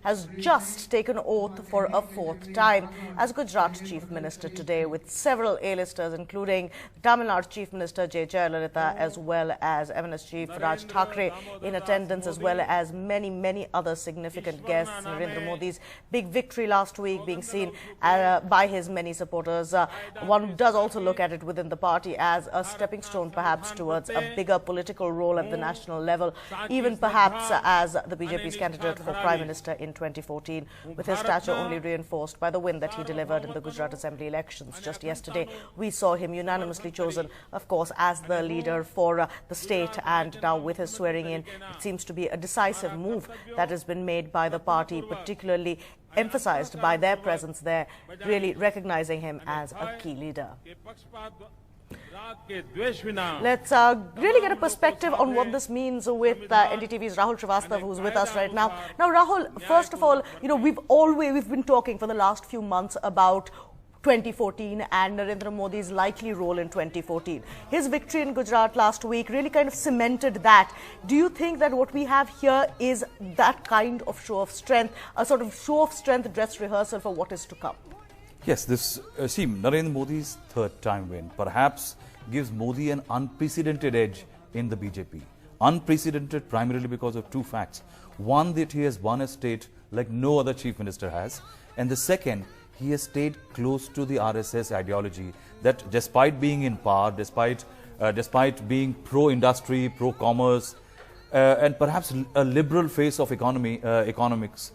has just taken oath for a fourth time as Gujarat Chief Minister today, with several A-listers, including Tamil Nadu Chief Minister J. Jayalalitha, as well as MNS Chief Raj Thackeray in attendance, as well as many other significant guests. Narendra Modi's big victory last week being seen by his many supporters. One does also look at it within the party as a stepping stone perhaps towards a bigger political role at the national level, even perhaps as the BJP's candidate for Prime Minister in 2014, with his stature only reinforced by the win that he delivered in the Gujarat Assembly elections. Just yesterday, we saw him unanimously chosen, of course, as the leader for the state, and now with his swearing in, it seems to be a decisive move that has been made by the party, particularly emphasized by their presence there, really recognizing him as a key leader. Let's really get a perspective on what this means with NDTV's Rahul Srivastava, who's with us right now. Now, Rahul, first of all, we've been talking for the last few months about 2014 and Narendra Modi's likely role in 2014. His victory in Gujarat last week really kind of cemented that. Do you think that what we have here is that kind of show of strength, a sort of show of strength dress rehearsal for what is to come? Yes, this Narendra Modi's third time win perhaps gives Modi an unprecedented edge in the BJP. Unprecedented primarily because of two facts. One, that he has won a state like no other chief minister has, and the second, he has stayed close to the RSS ideology that despite being in power, despite being pro-industry, pro-commerce, and perhaps a liberal face of economics,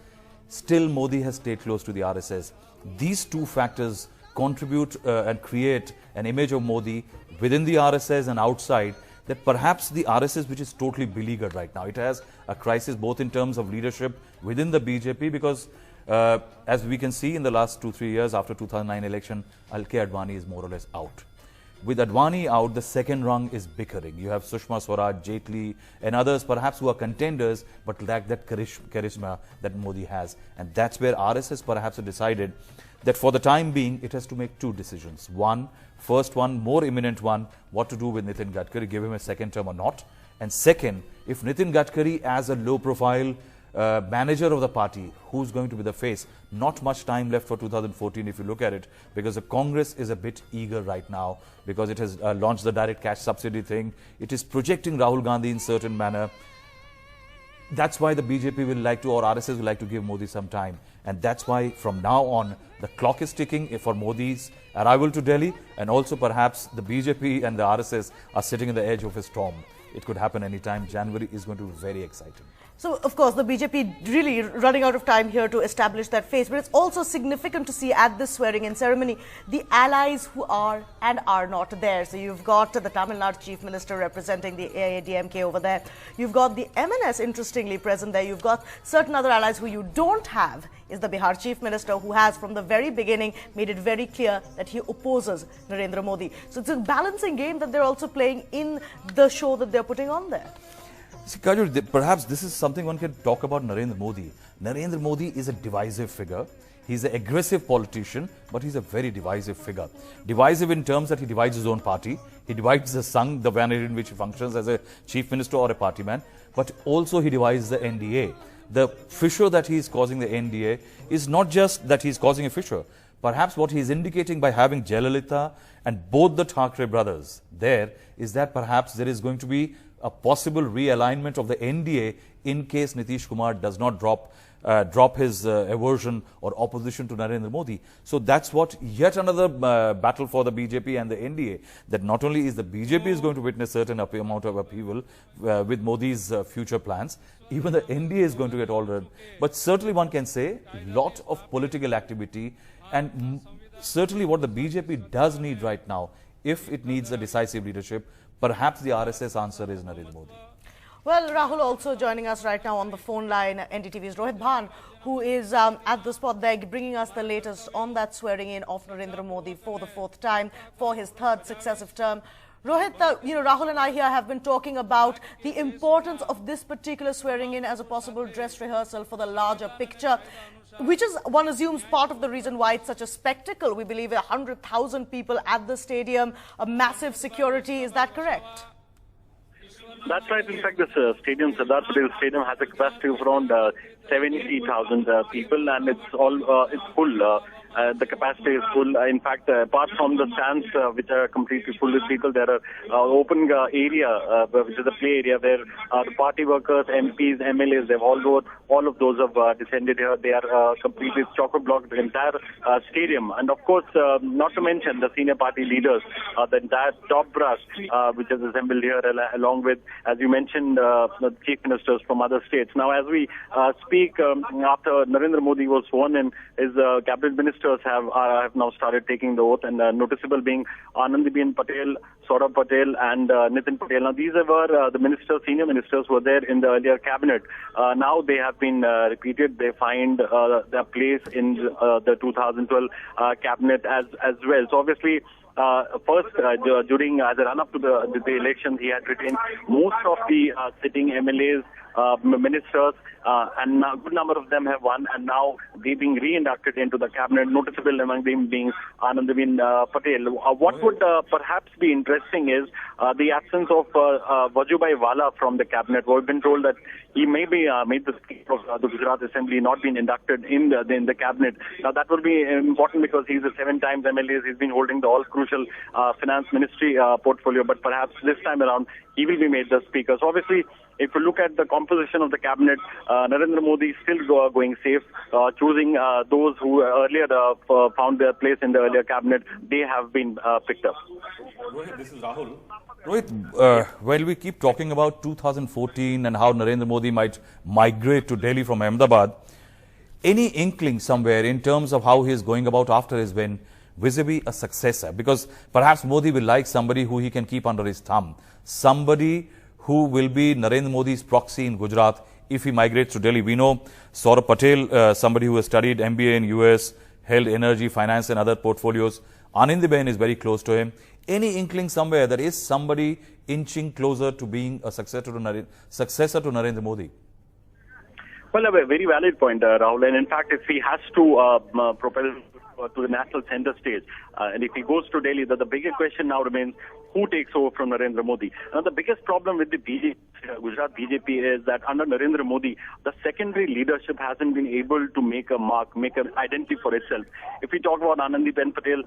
still Modi has stayed close to the RSS. These two factors contribute and create an image of Modi within the RSS and outside that perhaps the RSS, which is totally beleaguered right now, it has a crisis both in terms of leadership within the BJP because as we can see in the last 2-3 years after 2009 election, L.K. Advani is more or less out. With Advani out, the second rung is bickering. You have Sushma Swaraj, Jaitley and others perhaps who are contenders but lack that charisma that Modi has. And that's where RSS perhaps have decided that for the time being, it has to make two decisions. First one, more imminent one, what to do with Nitin Gadkari, give him a second term or not. And second, if Nitin Gadkari as a low-profile manager of the party, who's going to be the face? Not much time left for 2014 if you look at it, because the Congress is a bit eager right now because it has launched the direct cash subsidy thing. It is projecting Rahul Gandhi in certain manner. That's why the BJP will like to, or RSS will like to give Modi some time. And that's why from now on, the clock is ticking for Modi's arrival to Delhi, and also perhaps the BJP and the RSS are sitting in the edge of a storm. It could happen anytime. January is going to be very exciting. So, of course, the BJP really running out of time here to establish that face. But it's also significant to see at this swearing-in ceremony the allies who are and are not there. So you've got the Tamil Nadu Chief Minister representing the AIADMK over there. You've got the MNS, interestingly, present there. You've got certain other allies who you don't have is the Bihar Chief Minister, who has from the very beginning made it very clear that he opposes Narendra Modi. So it's a balancing game that they're also playing in the show that they're putting on there. See, Kajol, perhaps this is something one can talk about Narendra Modi. Narendra Modi is a divisive figure. He's an aggressive politician, but he's a very divisive figure. Divisive in terms that he divides his own party. He divides the Sangh, the manner in which he functions as a chief minister or a party man. But also he divides the NDA. The fissure that he is causing the NDA is not just that he is causing a fissure. Perhaps what he is indicating by having Jayalalitha and both the Thackeray brothers there is that perhaps there is going to be a possible realignment of the NDA in case Nitish Kumar does not drop his aversion or opposition to Narendra Modi. So that's what yet another battle for the BJP and the NDA, that not only is the BJP is going to witness certain amount of upheaval with Modi's future plans, even the NDA is going to get altered. But certainly one can say lot of political activity, and certainly what the BJP does need right now, if it needs a decisive leadership, perhaps the RSS answer is Narendra Modi. Well, Rahul also joining us right now on the phone line, NDTV's Rohit Bhan, who is at the spot there, bringing us the latest on that swearing in of Narendra Modi for the fourth time, for his third successive term. Rohit, Rahul and I here have been talking about the importance of this particular swearing in as a possible dress rehearsal for the larger picture, which is, one assumes, part of the reason why it's such a spectacle. We believe 100,000 people at the stadium, a massive security. Is that correct? That's right. In fact, this stadium, Sardar Patel Stadium, has a capacity of around 70,000 people, and it's full. The capacity is full. In fact, apart from the stands, which are completely full with people, there are open area, which is a play area where the party workers, MPs, MLAs, all of those have descended here. They are completely chock-a-block the entire stadium. And of course, not to mention the senior party leaders, the entire top brass, which is assembled here, along with, as you mentioned, the chief ministers from other states. Now, as we speak, after Narendra Modi was sworn in, his cabinet ministers have now started taking the oath, and noticeable being Anandibhen Patel, Saurabh Patel, and Nitin Patel. Now, these were the ministers, senior ministers, were there in the earlier cabinet. Now they have been repeated. They find their place in the 2012 cabinet as well. So obviously, first, during the run-up to the elections, he had retained most of the sitting MLAs, ministers, and a good number of them have won, and now they being re-inducted into the cabinet, noticeable among them being Anandibhen Patel. What would perhaps be interesting is the absence of Vajubhai Vala from the cabinet. We've been told that he may be made the Speaker of the Gujarat Assembly, not been inducted in the cabinet. Now that will be important because he's a 7 times MLA. He's been holding the all-crucial finance ministry portfolio, but perhaps this time around he will be made the Speaker. So obviously, if you look at the composition of the cabinet, Narendra Modi is still going safe, choosing those who earlier found their place in the earlier cabinet. They have been picked up. Rohit, this is Rahul. Rohit, while we keep talking about 2014 and how Narendra Modi might migrate to Delhi from Ahmedabad, any inkling somewhere in terms of how he is going about after his win vis-a-vis a successor? Because perhaps Modi will like somebody who he can keep under his thumb, somebody who will be Narendra Modi's proxy in Gujarat if he migrates to Delhi. We know Saurabh Patel, somebody who has studied MBA in US, held energy, finance and other portfolios. Anandibhen is very close to him. Any inkling somewhere that is somebody inching closer to being a successor to Narendra Modi? Well, a very valid point, Rahul. And in fact, if he has to propel to the national center stage, and if he goes to Delhi, the bigger question now remains, who takes over from Narendra Modi? Now, the biggest problem with the BJP, Gujarat BJP, is that under Narendra Modi, the secondary leadership hasn't been able to make a mark, make an identity for itself. If we talk about Anandibhen Patel,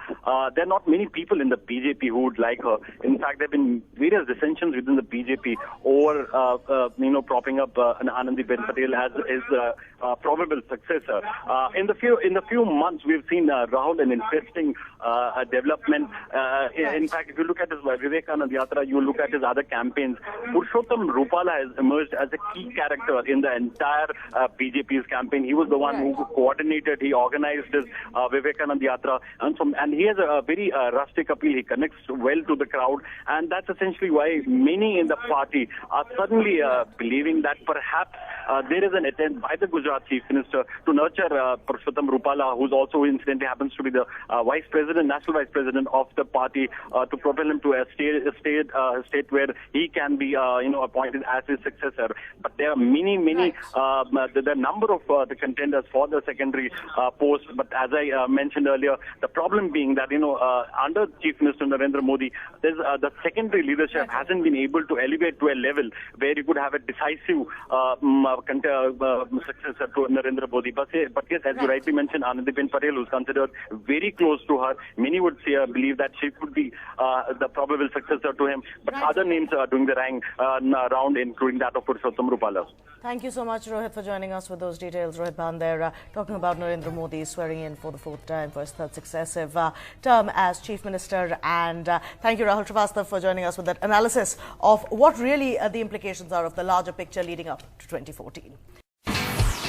there are not many people in the BJP who would like her. In fact, there have been various dissensions within the BJP over, propping up an Anandibhen Patel as his probable successor. In the few months, we've seen Rahul an interesting development. In fact, if you look at his Vivekanand Yatra, you look at his other campaigns, Purushottam Rupala has emerged as a key character in the entire BJP's campaign. He was the one who coordinated, he organized his Vivekanand Yatra, and he has a very rustic appeal. He connects well to the crowd, and that's essentially why many in the party are suddenly believing that perhaps there is an attempt by the Gujarat Chief Minister to nurture Purushottam Rupala, who's also incidentally happens to be the national vice president of the party, to propel him to a state where he can be, appointed as his successor. But there are many, the number of the contenders for the secondary post. But as I mentioned earlier, the problem being that, under Chief Minister Narendra Modi, there's the secondary leadership hasn't been able to elevate to a level where you could have a decisive successor to Narendra Modi. But yes, as you rightly mentioned, Anandibhen Patel, who's considered very close to her, many would believe that she could be the probable successor to him. But other names are doing the round, including that of Purushottam Rupala. Thank you so much, Rohit, for joining us with those details. Rohit Bhan there, talking about Narendra Modi swearing in for the 4th time for his 3rd successive term as Chief Minister. And thank you, Rahul Srivastava, for joining us with that analysis of what really the implications are of the larger picture leading up to 2014.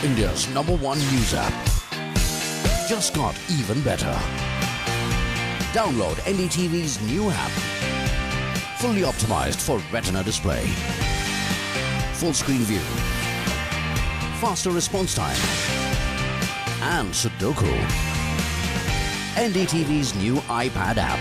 India's #1 news app just got even better. Download NDTV's new app. Fully optimized for Retina display. Full screen view. Faster response time. And Sudoku. NDTV's new iPad app.